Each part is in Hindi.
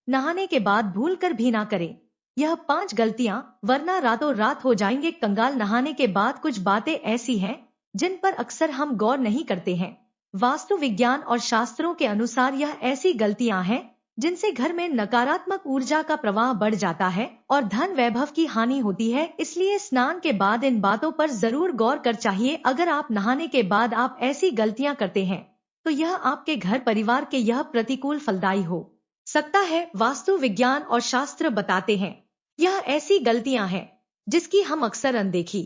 नहाने के बाद भूलकर भी ना करें। यह 5 गलतियां, वरना रातों रात हो जाएंगे कंगाल। नहाने के बाद कुछ बातें ऐसी हैं जिन पर अक्सर हम गौर नहीं करते हैं। वास्तु विज्ञान और शास्त्रों के अनुसार यह ऐसी गलतियां हैं जिनसे घर में नकारात्मक ऊर्जा का प्रवाह बढ़ जाता है और धन वैभव की हानि होती है। इसलिए स्नान के बाद इन बातों पर जरूर गौर कर चाहिए। अगर आप नहाने के बाद आप ऐसी गलतियां करते हैं तो यह आपके घर परिवार के यह प्रतिकूल फलदायी हो सकता है। वास्तु विज्ञान और शास्त्र बताते हैं यह ऐसी गलतियां हैं जिसकी हम अक्सर अनदेखी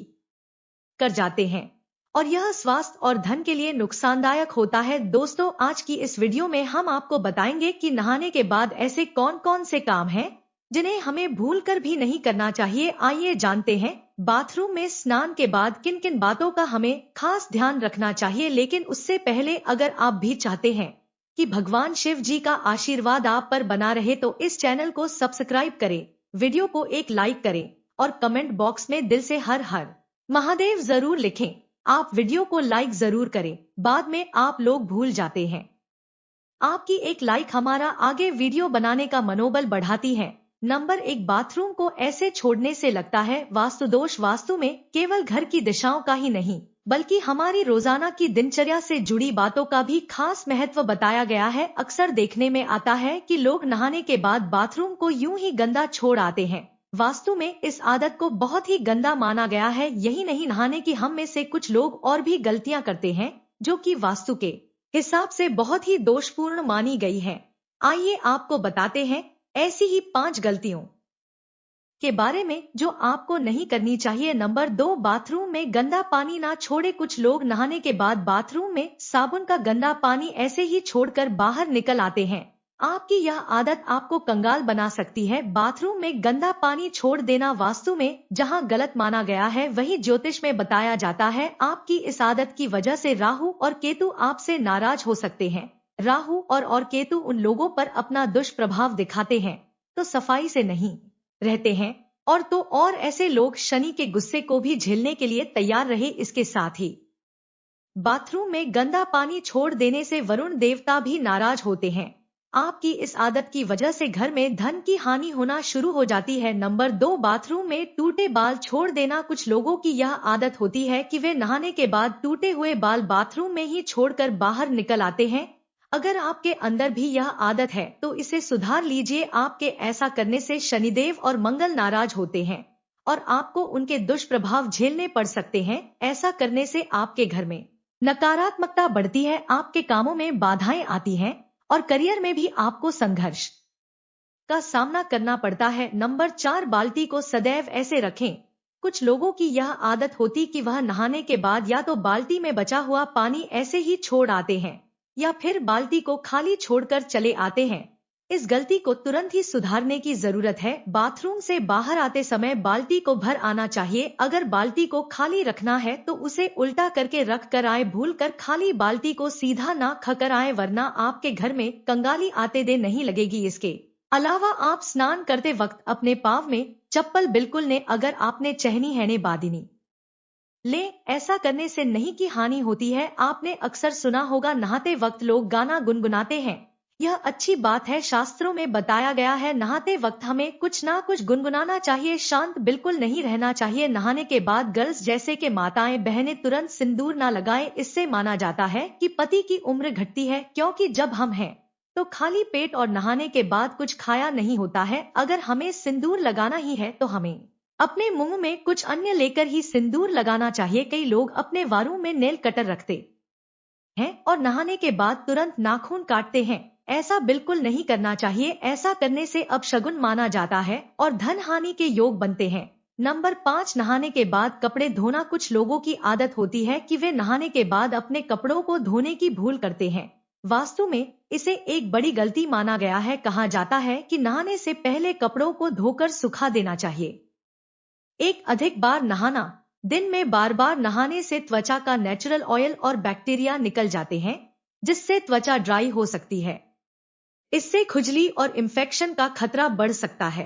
कर जाते हैं और यह स्वास्थ्य और धन के लिए नुकसानदायक होता है। दोस्तों, आज की इस वीडियो में हम आपको बताएंगे कि नहाने के बाद ऐसे कौन कौन से काम हैं जिन्हें हमें भूलकर भी नहीं करना चाहिए। आइए जानते हैं बाथरूम में स्नान के बाद किन किन बातों का हमें खास ध्यान रखना चाहिए। लेकिन उससे पहले अगर आप भी चाहते हैं कि भगवान शिव जी का आशीर्वाद आप पर बना रहे तो इस चैनल को सब्सक्राइब करें, वीडियो को एक लाइक करें और कमेंट बॉक्स में दिल से हर हर महादेव जरूर लिखें। आप वीडियो को लाइक जरूर करें, बाद में आप लोग भूल जाते हैं। आपकी एक लाइक हमारा आगे वीडियो बनाने का मनोबल बढ़ाती है। नंबर 1, बाथरूम को ऐसे छोड़ने से लगता है वास्तु दोष। वास्तु में केवल घर की दिशाओं का ही नहीं बल्कि हमारी रोजाना की दिनचर्या से जुड़ी बातों का भी खास महत्व बताया गया है। अक्सर देखने में आता है कि लोग नहाने के बाद बाथरूम को यूं ही गंदा छोड़ आते हैं। वास्तु में इस आदत को बहुत ही गंदा माना गया है। यही नहीं, नहाने की हम में से कुछ लोग और भी गलतियां करते हैं जो कि वास्तु के हिसाब से बहुत ही दोषपूर्ण मानी गई है। आइए आपको बताते हैं ऐसी ही 5 गलतियों के बारे में जो आपको नहीं करनी चाहिए। नंबर 2, बाथरूम में गंदा पानी ना छोड़े। कुछ लोग नहाने के बाद बाथरूम में साबुन का गंदा पानी ऐसे ही छोड़कर बाहर निकल आते हैं। आपकी यह आदत आपको कंगाल बना सकती है। बाथरूम में गंदा पानी छोड़ देना वास्तु में जहां गलत माना गया है वहीं ज्योतिष में बताया जाता है। आपकी इस आदत की वजह से राहु और केतु आपसे नाराज हो सकते हैं। राहु और केतु उन लोगों पर अपना दुष्प्रभाव दिखाते हैं तो सफाई से नहीं रहते हैं और ऐसे लोग शनि के गुस्से को भी झेलने के लिए तैयार रहे। इसके साथ ही बाथरूम में गंदा पानी छोड़ देने से वरुण देवता भी नाराज होते हैं। आपकी इस आदत की वजह से घर में धन की हानि होना शुरू हो जाती है। नंबर 2, बाथरूम में टूटे बाल छोड़ देना। कुछ लोगों की यह आदत होती है कि वे नहाने के बाद टूटे हुए बाल बाथरूम में ही छोड़कर बाहर निकल आते हैं। अगर आपके अंदर भी यह आदत है तो इसे सुधार लीजिए। आपके ऐसा करने से शनिदेव और मंगल नाराज होते हैं और आपको उनके दुष्प्रभाव झेलने पड़ सकते हैं। ऐसा करने से आपके घर में नकारात्मकता बढ़ती है, आपके कामों में बाधाएं आती हैं और करियर में भी आपको संघर्ष का सामना करना पड़ता है। नंबर 4, बाल्टी को सदैव ऐसे रखें। कुछ लोगों की यह आदत होती कि वह नहाने के बाद या तो बाल्टी में बचा हुआ पानी ऐसे ही छोड़ आते हैं या फिर बाल्टी को खाली छोड़कर चले आते हैं। इस गलती को तुरंत ही सुधारने की जरूरत है। बाथरूम से बाहर आते समय बाल्टी को भर आना चाहिए। अगर बाल्टी को खाली रखना है तो उसे उल्टा करके रख कर आए, भूलकर खाली बाल्टी को सीधा ना खाकर आए, वरना आपके घर में कंगाली आते देर नहीं लगेगी। इसके अलावा आप स्नान करते वक्त अपने पाँव में चप्पल बिल्कुल ने अगर आपने चहनी है ने बादिनी ले, ऐसा करने से नहीं की हानि होती है। आपने अक्सर सुना होगा नहाते वक्त लोग गाना गुनगुनाते हैं। यह अच्छी बात है। शास्त्रों में बताया गया है नहाते वक्त हमें कुछ ना कुछ गुनगुनाना चाहिए, शांत बिल्कुल नहीं रहना चाहिए। नहाने के बाद गर्ल्स जैसे कि माताएं बहनें तुरंत सिंदूर ना लगाएं। इससे माना जाता है कि पति की उम्र घटती है, क्योंकि जब हम हैं तो खाली पेट और नहाने के बाद कुछ खाया नहीं होता है। अगर हमें सिंदूर लगाना ही है तो हमें अपने मुंह में कुछ अन्य लेकर ही सिंदूर लगाना चाहिए। कई लोग अपने वारों में नेल कटर रखते हैं और नहाने के बाद तुरंत नाखून काटते हैं। ऐसा बिल्कुल नहीं करना चाहिए। ऐसा करने से अपशगुन माना जाता है और धन हानि के योग बनते हैं। नंबर 5, नहाने के बाद कपड़े धोना। कुछ लोगों की आदत होती है कि वे नहाने के बाद अपने कपड़ों को धोने की भूल करते हैं। वास्तु में इसे एक बड़ी गलती माना गया है। कहा जाता है कि नहाने से पहले कपड़ों को धोकर सुखा देना चाहिए। एक अधिक बार नहाना, दिन में बार बार नहाने से त्वचा का नेचुरल ऑयल और बैक्टीरिया निकल जाते हैं जिससे त्वचा ड्राई हो सकती है। इससे खुजली और इन्फेक्शन का खतरा बढ़ सकता है।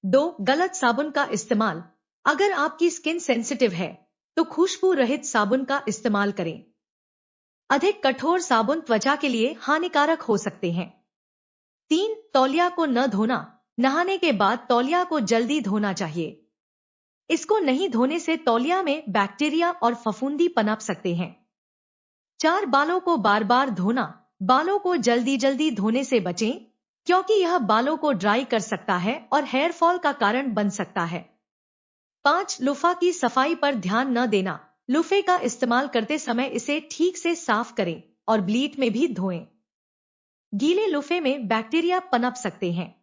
2, गलत साबुन का इस्तेमाल। अगर आपकी स्किन सेंसिटिव है तो खुशबू रहित साबुन का इस्तेमाल करें। अधिक कठोर साबुन त्वचा के लिए हानिकारक हो सकते हैं। 3. तौलिया को न धोना। नहाने के बाद तौलिया को जल्दी धोना चाहिए। इसको नहीं धोने से तौलिया में बैक्टीरिया और फफूंदी पनप सकते हैं। 4. बालों को बार बार धोना। बालों को जल्दी जल्दी धोने से बचें, क्योंकि यह बालों को ड्राई कर सकता है और हेयर फॉल का कारण बन सकता है। 5. लुफा की सफाई पर ध्यान न देना। लुफे का इस्तेमाल करते समय इसे ठीक से साफ करें और ब्लीच में भी धोएं। गीले लुफे में बैक्टीरिया पनप सकते हैं।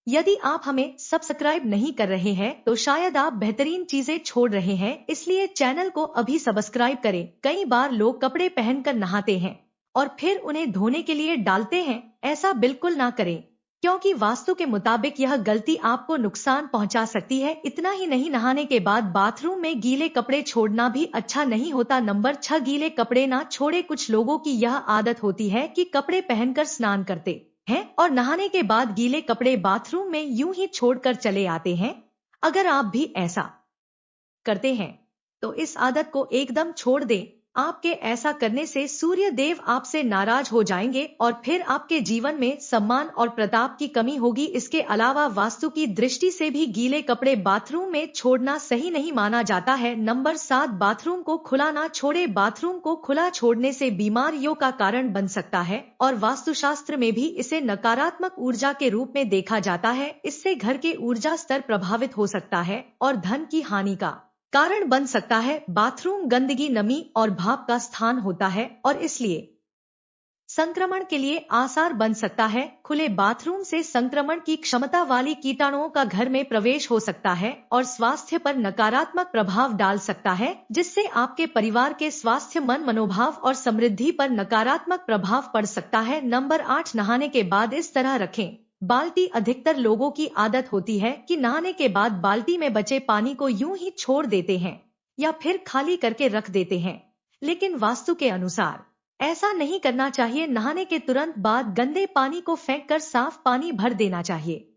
यदि आप हमें सब्सक्राइब नहीं कर रहे हैं तो शायद आप बेहतरीन चीजें छोड़ रहे हैं, इसलिए चैनल को अभी सब्सक्राइब करें। कई बार लोग कपड़े पहनकर नहाते हैं और फिर उन्हें धोने के लिए डालते हैं। ऐसा बिल्कुल ना करें, क्योंकि वास्तु के मुताबिक यह गलती आपको नुकसान पहुंचा सकती है। इतना ही नहीं, नहाने के बाद बाथरूम में गीले कपड़े छोड़ना भी अच्छा नहीं होता। नंबर 6. गीले कपड़े ना छोड़े। कुछ लोगों की यह आदत होती है कि कपड़े पहनकर स्नान करते हैं और नहाने के बाद गीले कपड़े बाथरूम में यूं ही छोड़कर चले आते हैं। अगर आप भी ऐसा करते हैं तो इस आदत को एकदम छोड़ दें। आपके ऐसा करने से सूर्य देव आपसे नाराज हो जाएंगे और फिर आपके जीवन में सम्मान और प्रताप की कमी होगी। इसके अलावा वास्तु की दृष्टि से भी गीले कपड़े बाथरूम में छोड़ना सही नहीं माना जाता है। नंबर 7. बाथरूम को खुला ना छोड़े। बाथरूम को खुला छोड़ने से बीमारियों का कारण बन सकता है और वास्तुशास्त्र में भी इसे नकारात्मक ऊर्जा के रूप में देखा जाता है। इससे घर के ऊर्जा स्तर प्रभावित हो सकता है और धन की हानि का कारण बन सकता है। बाथरूम गंदगी, नमी और भाप का स्थान होता है और इसलिए संक्रमण के लिए आसार बन सकता है। खुले बाथरूम से संक्रमण की क्षमता वाली कीटाणुओं का घर में प्रवेश हो सकता है और स्वास्थ्य पर नकारात्मक प्रभाव डाल सकता है, जिससे आपके परिवार के स्वास्थ्य, मन, मनोभाव और समृद्धि पर नकारात्मक प्रभाव पड़ सकता है। नंबर 8. नहाने के बाद इस तरह रखें बाल्टी। अधिकतर लोगों की आदत होती है कि नहाने के बाद बाल्टी में बचे पानी को यूं ही छोड़ देते हैं या फिर खाली करके रख देते हैं, लेकिन वास्तु के अनुसार ऐसा नहीं करना चाहिए। नहाने के तुरंत बाद गंदे पानी को फेंककर साफ पानी भर देना चाहिए।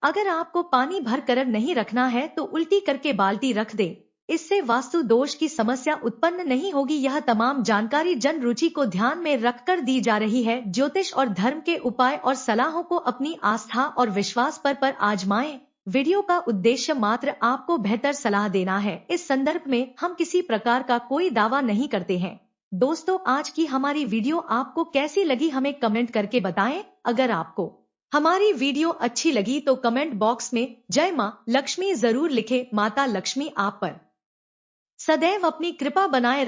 अगर आपको पानी भर कर नहीं रखना है तो उल्टी करके बाल्टी रख दें। इससे वास्तु दोष की समस्या उत्पन्न नहीं होगी। यह तमाम जानकारी जन रुचि को ध्यान में रखकर दी जा रही है। ज्योतिष और धर्म के उपाय और सलाहों को अपनी आस्था और विश्वास पर आजमाएं। वीडियो का उद्देश्य मात्र आपको बेहतर सलाह देना है। इस संदर्भ में हम किसी प्रकार का कोई दावा नहीं करते हैं। दोस्तों, आज की हमारी वीडियो आपको कैसी लगी हमें कमेंट करके बताएं। अगर आपको हमारी वीडियो अच्छी लगी तो कमेंट बॉक्स में जय मां लक्ष्मी जरूर लिखें। माता लक्ष्मी आप पर सदैव अपनी कृपा बनाए